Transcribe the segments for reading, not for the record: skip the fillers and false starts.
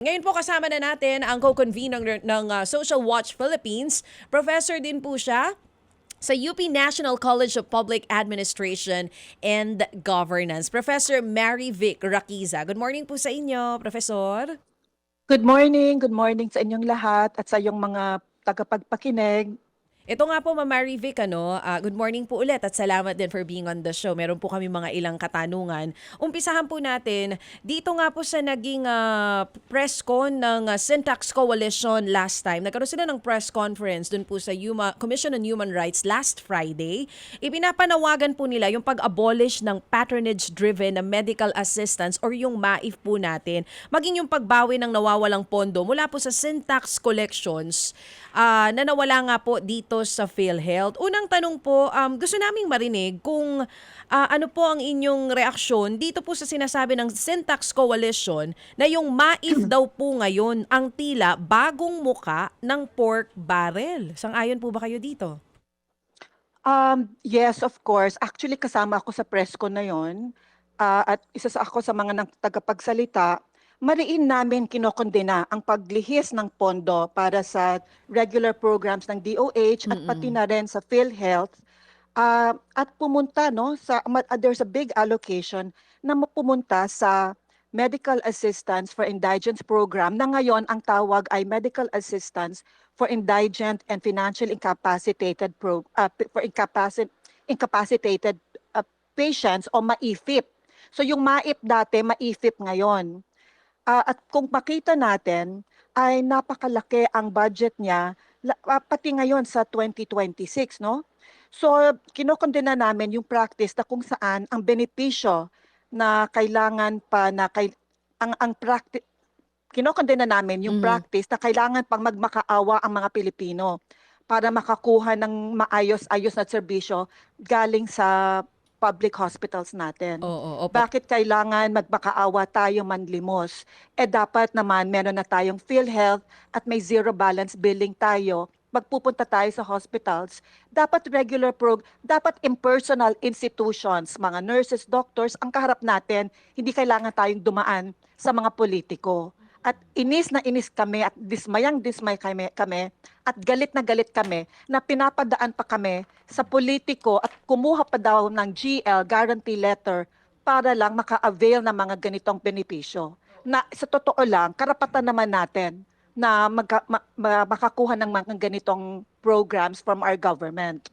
Ngayon po kasama na natin ang co-convener ng Social Watch Philippines. Professor din po siya sa UP National College of Public Administration and Governance. Professor Mary Vic Raquiza. Good morning po sa inyo, Professor. Good morning sa inyong lahat at sa iyong mga tagapagpakinig. Ito nga po, Ma'am Mary Vic, good morning po ulit at salamat din for being on the show. Meron po kami mga ilang katanungan. Umpisahan po natin, dito nga po sa naging press con ng Syntax Coalition last time. Nagkaroon sila ng press conference dun po sa Commission on Human Rights last Friday. Ipinapanawagan po nila yung pag-abolish ng patronage-driven na medical assistance or yung MAIF po natin. Maging yung pagbawi ng nawawalang pondo mula po sa Syntax collections na nawala nga po dito sa PhilHealth. Unang tanong po, gusto naming marinig kung ano po ang inyong reaksyon dito po sa sinasabi ng Syntax Coalition na yung MAIF daw po ngayon ang tila bagong muka ng pork barrel. Sang-ayon po ba kayo dito? Yes, of course. Actually, kasama ako sa press ko na yon. At isa sa ako sa mga tagapagsalita. Mariin namin kinokondena ang paglihis ng pondo para sa regular programs ng DOH at pati na rin sa PhilHealth. At pumunta there's a big allocation na pumunta sa Medical Assistance for Indigents Program na ngayon ang tawag ay Medical Assistance for Indigent and Financially Incapacitated incapacitated patients o MAIFIP. So yung MAIP dati, MAIFIP ngayon. At kung makita natin, ay napakalaki ang budget niya, pati ngayon sa 2026, no? So, kinokondena namin yung practice na kung saan ang benepisyo na kailangan pa na ang practice kinokondena namin yung practice na kailangan pang magmakaawa ang mga Pilipino para makakuha ng maayos-ayos na serbisyo galing sa public hospitals natin. Oo, opo. Bakit kailangan magmakaawa tayo manlimos? Dapat naman meron na tayong PhilHealth at may zero balance billing tayo. Magpupunta tayo sa hospitals, dapat dapat impersonal institutions, mga nurses, doctors, ang kaharap natin, hindi kailangan tayong dumaan sa mga politiko. At inis na inis kami at dismayang-dismay kami at galit na galit kami na pinapadaan pa kami sa politiko at kumuha pa daw ng GL, guarantee letter, para lang maka-avail ng mga ganitong benepisyo. Na sa totoo lang, karapatan naman natin na makakuha ng mga ganitong programs from our government.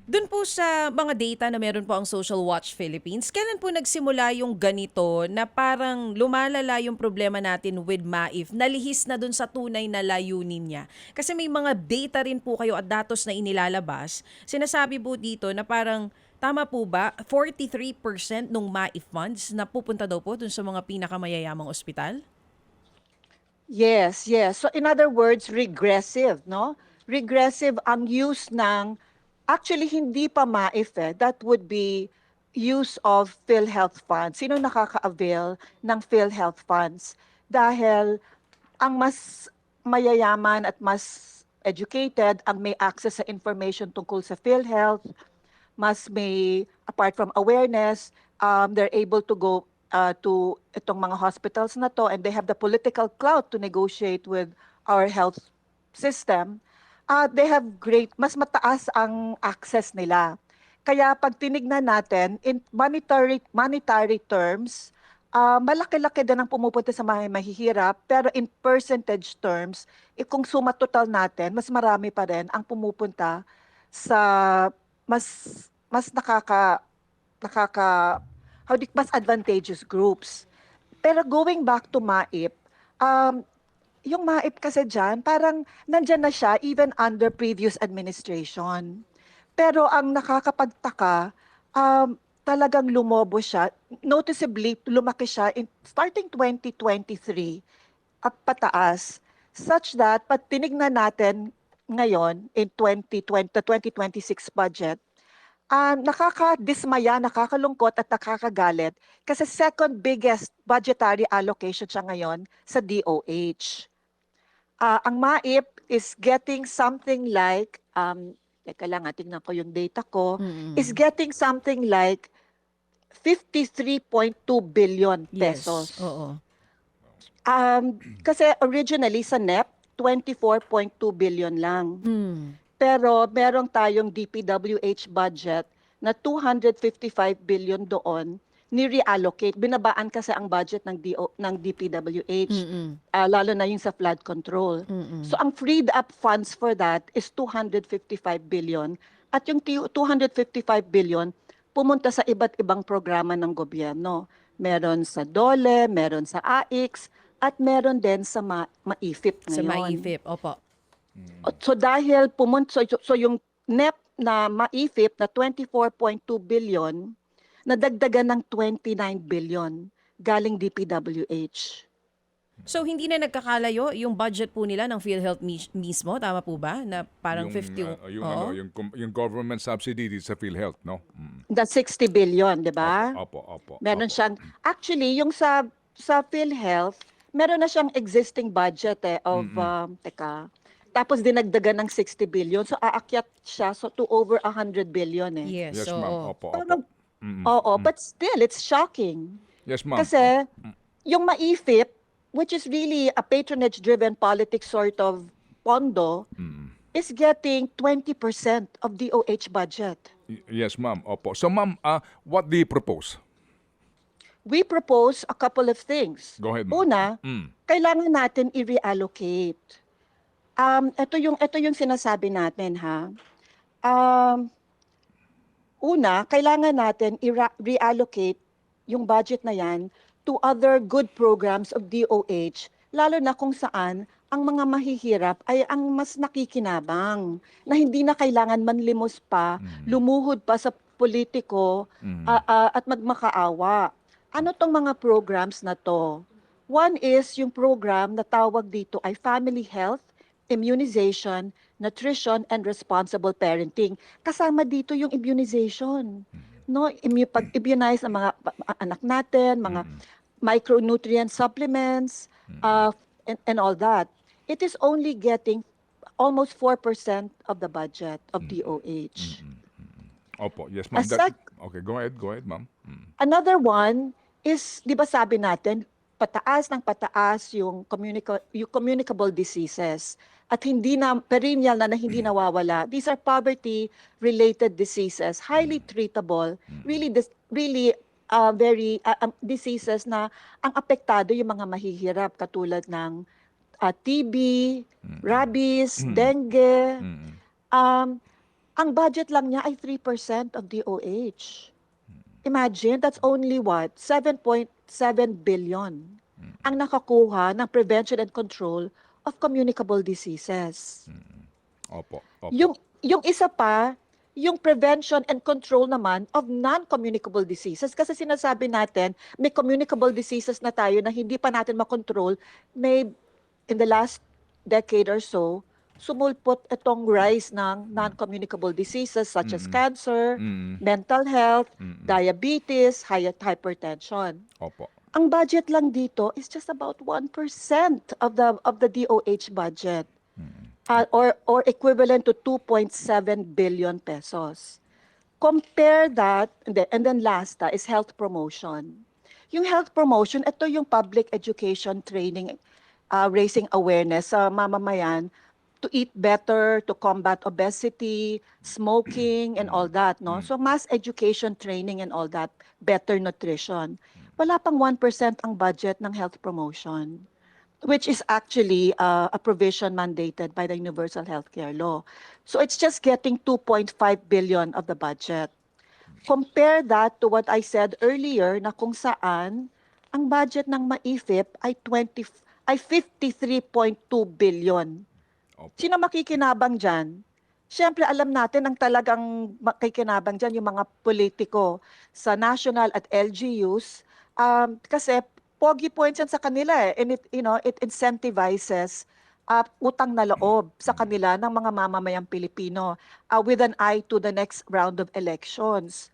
Doon po sa mga data na meron po ang Social Watch Philippines, kailan po nagsimula yung ganito na parang lumalala yung problema natin with MAIF, nalihis na doon sa tunay na layunin niya? Kasi may mga data rin po kayo at datos na inilalabas. Sinasabi po dito na parang, tama po ba, 43% ng MAIF funds na pupunta daw po doon sa mga pinakamayayamang ospital? Yes, yes. So in other words, regressive, no? Regressive ang use ng, actually hindi pa MAIF that would be use of PhilHealth funds. Sino nakaka-avail ng PhilHealth funds? Dahil ang mas mayayaman at mas educated ang may access sa information tungkol sa PhilHealth, mas may, apart from awareness, they're able to go to itong mga hospitals na to, and they have the political clout to negotiate with our health system. They have mas mataas ang access nila. Kaya pag tinignan natin, in monetary terms, malaki-laki din ang pumupunta sa mga mahihirap, pero in percentage terms, kung suma total natin, mas marami pa rin ang pumupunta sa mas mas mas advantageous groups. Pero going back to MAIP, yung MAIP kasi dyan, parang nandyan na siya even under previous administration. Pero ang nakakapagtaka, talagang lumobo siya. Noticeably, lumaki siya starting 2023 at pataas, such that pag tinignan natin ngayon in 2026 budget, nakakadismaya, nakakalungkot at nakakagalit kasi second biggest budgetary allocation siya ngayon sa DOH. Ang MAIP is getting something like, teka lang, tingnan ko yung data ko, is getting something like 53.2 billion pesos. Yes, oo. Kasi originally sa NEP, 24.2 billion lang. Mm. Pero merong tayong DPWH budget na 255 billion doon ni-reallocate. Binabaan kasi ang budget ng DPWH, Mm. lalo na yung sa flood control. Mm. So ang freed up funds for that is 255 billion. At yung 255 billion pumunta sa iba't ibang programa ng gobyerno. Meron sa DOLE, meron sa AIX, at meron din sa MAIFIP Sa ngayon. Maifip, opo. So dahil so yung NEP na maifip na 24.2 billion, nadagdagan ng 29 billion galing DPWH. So hindi na nagkakalayo yung budget po nila ng PhilHealth mismo, tama po ba? Na parang 50, oo. Yung government subsidy dito sa PhilHealth, no? The 60 billion, di ba? Opo. Meron siyang, actually, yung sa PhilHealth, meron na siyang existing budget of, tapos dinagdagan ng 60 billion. So aakyat siya to over 100 billion eh. Yes, Yes, oo. ma'am. Opo. Parang, oo, but still, it's shocking. Yes, ma'am. Kasi yung maifip, which is really a patronage-driven politics sort of pondo, is getting 20% of DOH budget. Yes, ma'am. Opo. So, ma'am, what do you propose? We propose a couple of things. Go ahead, ma'am. Una, kailangan natin i-reallocate. Ito yung sinasabi natin, ha. Una, kailangan natin i-reallocate yung budget na yan to other good programs of DOH, lalo na kung saan ang mga mahihirap ay ang mas nakikinabang, na hindi na kailangan manlimos pa, lumuhod pa sa politiko at magmakaawa. Ano tong mga programs na to? One is yung program na tawag dito ay Family Health, Immunization, Nutrition, and Responsible Parenting. Kasama dito yung immunization. No, pag-immunize ang mga anak natin, mga micronutrient supplements, and all that. It is only getting almost 4% of the budget of DOH. Opo. Yes, ma'am. Okay, go ahead, ma'am. Another one is, di ba sabi natin, pataas ng pataas yung communicable diseases at hindi na perennial na hindi nawawala. These are poverty-related diseases, highly treatable, really very diseases na ang apektado yung mga mahihirap katulad ng TB, rabies, dengue. Ang budget lang niya ay 3% of DOH. Imagine, that's only what? 7.7 billion ang nakakuha ng prevention and control of communicable diseases. Opo. Yung isa pa, yung prevention and control naman of non-communicable diseases. Kasi sinasabi natin, may communicable diseases na tayo na hindi pa natin makontrol. May, in the last decade or so, sumulpot itong rise ng non-communicable diseases such as cancer, mental health, diabetes, hypertension. Opo. Ang budget lang dito is just about 1% of the DOH budget. Or equivalent to 2.7 billion pesos. Compare that, and then last is health promotion. Yung health promotion, ito yung public education training, raising awareness sa mamamayan to eat better, to combat obesity, smoking, and all that, no? So mass education training and all that, better nutrition. Wala pang 1% ang budget ng health promotion, which is actually a provision mandated by the Universal Healthcare Law. So it's just getting 2.5 billion of the budget. Compare that to what I said earlier na kung saan ang budget ng MAIFIP ay 53.2 billion. Opo. Sino makikinabang dyan? Siyempre, alam natin ang talagang makikinabang dyan yung mga politiko sa national at LGUs kasi pogi points yan sa kanila eh. And it incentivizes utang na loob sa kanila ng mga mamamayang Pilipino with an eye to the next round of elections.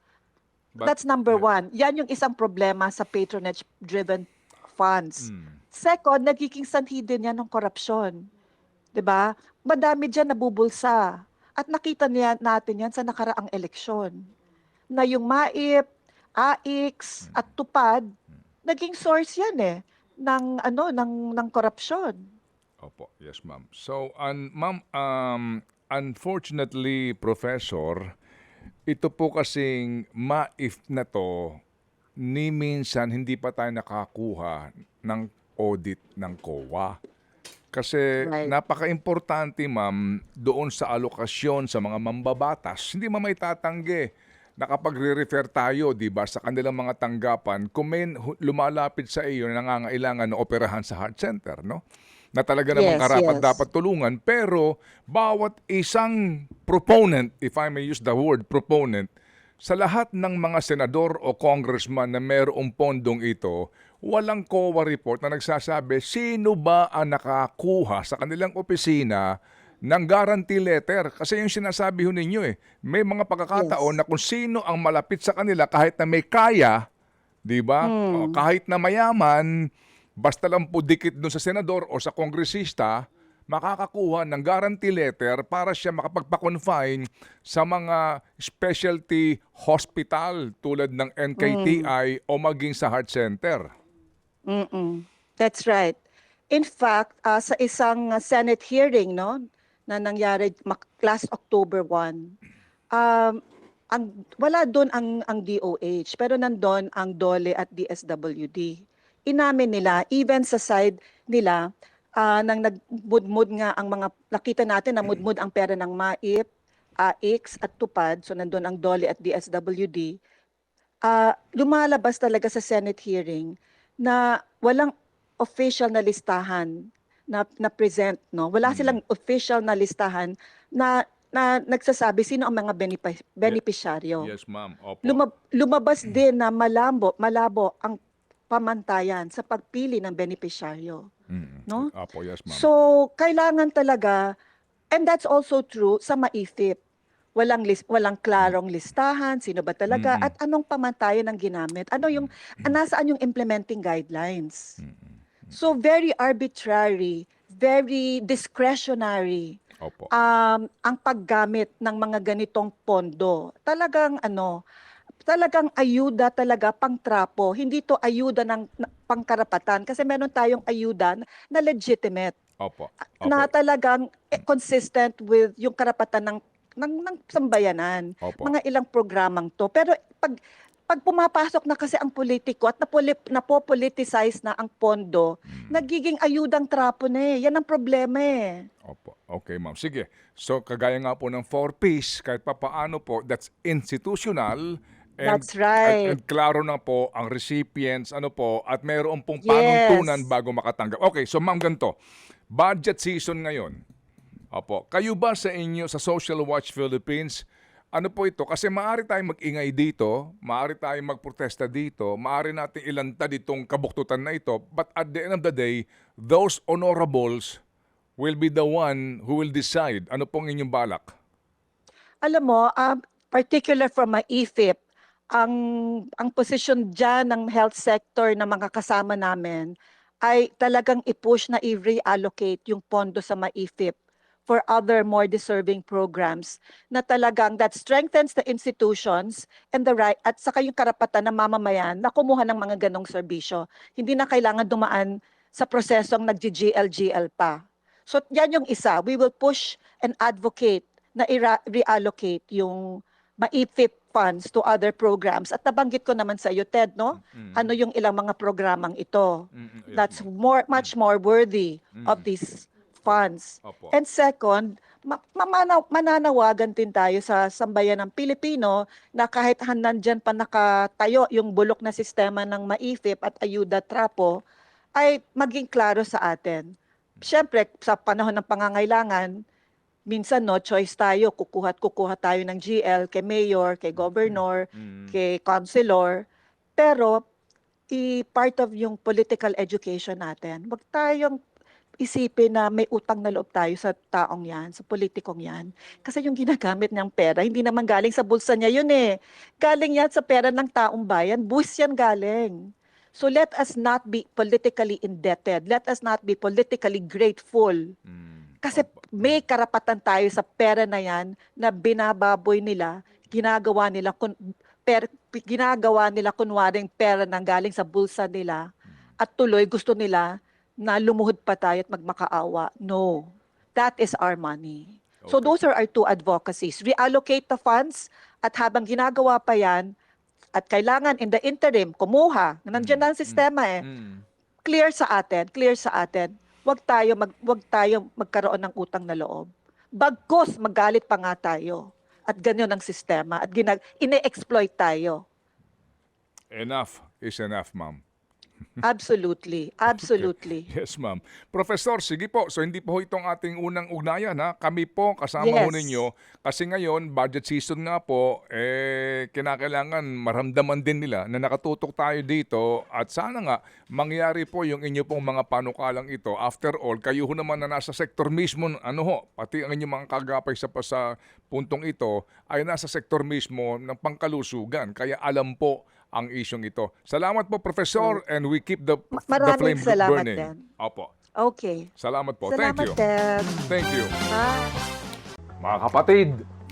That's number one. Yan yung isang problema sa patronage-driven funds. Second, nagiging sanhi din yan ng korupsyon. 'Di ba? Madami diyan nabubulsa. At nakita natin yan sa nakaraang eleksyon. Na yung MAIP, AIX, at TUPAD, naging source yan eh ng korupsyon. Opo, yes ma'am. So, ma'am, unfortunately, Professor, ito po kasing MAIF na to, ni minsan hindi pa tayo nakakuha ng audit ng COA. Kasi Right. napaka-importante ma'am doon sa alokasyon sa mga mambabatas. Hindi man may tatanggi na kapag re-refer tayo, di ba, sa kanilang mga tanggapan, kung may lumalapit sa iyo na nangangailangan na operahan sa heart center, no? Na talaga namang Yes, karapat yes. dapat tulungan, pero bawat isang proponent, if I may use the word proponent, sa lahat ng mga senador o congressman na mayroong pondong ito, walang COA report na nagsasabi sino ba ang nakakuha sa kanilang opisina ng guarantee letter. Kasi yung sinasabi ho ninyo may mga pagkakataon Yes. na kung sino ang malapit sa kanila kahit na may kaya, di ba? O, kahit na mayaman, basta lang po dikit doon sa senador o sa kongresista, makakakuha ng guarantee letter para siya makapagpa-confine sa mga specialty hospital tulad ng NKTI o maging sa heart center. That's right. In fact, sa isang Senate hearing, no, na nangyari last October 1, um, wala doon ang DOH, pero nandun ang DOLE at DSWD. Inamin nila, even sa side nila, nang nagmudmud nga ang mga, nakita natin na mudmud ang pera ng MAIP, AIX at TUPAD, so nandun ang DOLE at DSWD, lumalabas talaga sa Senate hearing na walang official na listahan na present, no? Wala silang official na listahan na nagsasabi sino ang mga benepisyaryo. Yes, ma'am. Opo. Lumabas din na malabo ang pamantayan sa pagpili ng benepisyaryo, no? Opo, yes, ma'am. So, kailangan talaga, and that's also true sa MAIFIP. Walang klarong listahan, sino ba talaga, at anong pamantayan ang ginamit. Nasaan yung implementing guidelines. So, very arbitrary, very discretionary Opo. ang paggamit ng mga ganitong pondo. Talagang ayuda talaga pangtrapo. Hindi to ayuda ng pangkarapatan kasi meron tayong ayuda na legitimate, Opo. na talagang consistent with yung karapatan ng sambayanan. Opo. Mga ilang programang to. Pero pag pumapasok na kasi ang politiko at napopoliticize na ang pondo, nagiging ayudang trapo na eh. Yan ang problema eh. Opo. Okay, ma'am. Sige. So, kagaya nga po ng 4Ps, kahit papaano po, that's institutional. That's right. And klaro na po ang recipients, at mayroon pong Yes. panuntunan bago makatanggap. Okay, so ma'am, ganito. Budget season ngayon. Opo. Kayo ba sa inyo, sa Social Watch Philippines, ano po ito? Kasi maaari tayong mag-ingay dito, maaari tayong magprotesta dito, maaari natin ilantad itong kabuktutan na ito, but at the end of the day, those honorables will be the one who will decide. Ano pong inyong balak? Alam mo, particular from my EFIP, ang posisyon dyan ng health sector na mga kasama namin ay talagang i-push na i-reallocate yung pondo sa MAIFIP for other more deserving programs na talagang that strengthens the institutions and the right at saka yung karapatan ng mamamayan na kumuha ng mga ganong serbisyo. Hindi na kailangan dumaan sa prosesong nag-GLGL pa. So yan yung isa. We will push and advocate na i-reallocate yung MAIFIP funds to other programs. At nabanggit ko naman sa iyo, Ted, no? Ano yung ilang mga programang ito. Yes, That's much more worthy of these funds. Opo. And second, mananawagan din tayo sa sambayan ng Pilipino na kahit nandyan pa nakatayo yung bulok na sistema ng MAIFIP at Ayuda Trapo, ay maging klaro sa atin. Siyempre, sa panahon ng pangangailangan, minsan no choice tayo, kukuha tayo ng GL kay mayor, kay governor, kay councilor. Pero part of yung political education natin, wag tayong isipin na may utang na loob tayo sa taong yan, sa politikong yan. Kasi yung ginagamit niyang pera, hindi naman galing sa bulsa niya yun eh. Galing yan sa pera ng taong bayan, buwis yan galing. So let us not be politically indebted. Let us not be politically grateful. Kasi may karapatan tayo sa pera na yan na binababoy nila, ginagawa nila kunwaring pera nang galing sa bulsa nila. at tuloy gusto nila na lumuhod pa tayo at magmakaawa. No. That is our money. So Okay. those are our two advocacies. Reallocate the funds at habang ginagawa pa yan, at kailangan in the interim, kumuha, nandiyan na ang sistema clear sa atin, wag tayo magkaroon ng utang na loob. Bagkus magalit pa nga tayo. At ganyan ang sistema at ine-exploit tayo. Enough is enough, ma'am. Absolutely. Absolutely. Yes, ma'am. Professor, sige po. So, hindi po itong ating unang ugnayan, ha? Kami po, kasama ho Yes. ninyo. Kasi ngayon, budget season nga po, kinakailangan maramdaman din nila na nakatutok tayo dito at sana nga, mangyari po yung inyo pong mga panukalang ito. After all, kayo ho naman na nasa sektor mismo, pati ang inyong mga kagapay sa puntong ito, ay nasa sektor mismo ng pangkalusugan. Kaya alam po ang isyong ito. Salamat po, Professor, and we keep the Maraming flame salamat burning. din. Opo. Okay. Salamat po. Salamat Thank you. din. Thank you. Bye. Mga kapatid,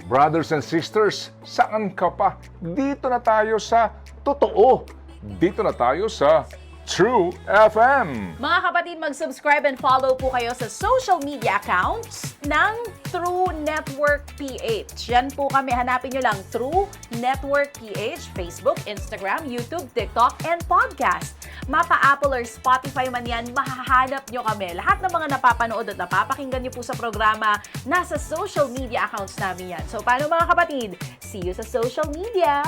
brothers and sisters, saan ka pa? Dito na tayo sa totoo. Dito na tayo sa True FM. Mga kapatid, mag-subscribe and follow po kayo sa social media accounts ng True Network PH. Yan po kami, hanapin nyo lang True Network PH, Facebook, Instagram, YouTube, TikTok, and podcast. Mapa Apple or Spotify man yan, mahahanap nyo kami. Lahat ng mga napapanood at napapakinggan nyo po sa programa, nasa social media accounts namin yan. So paano mga kapatid? See you sa social media!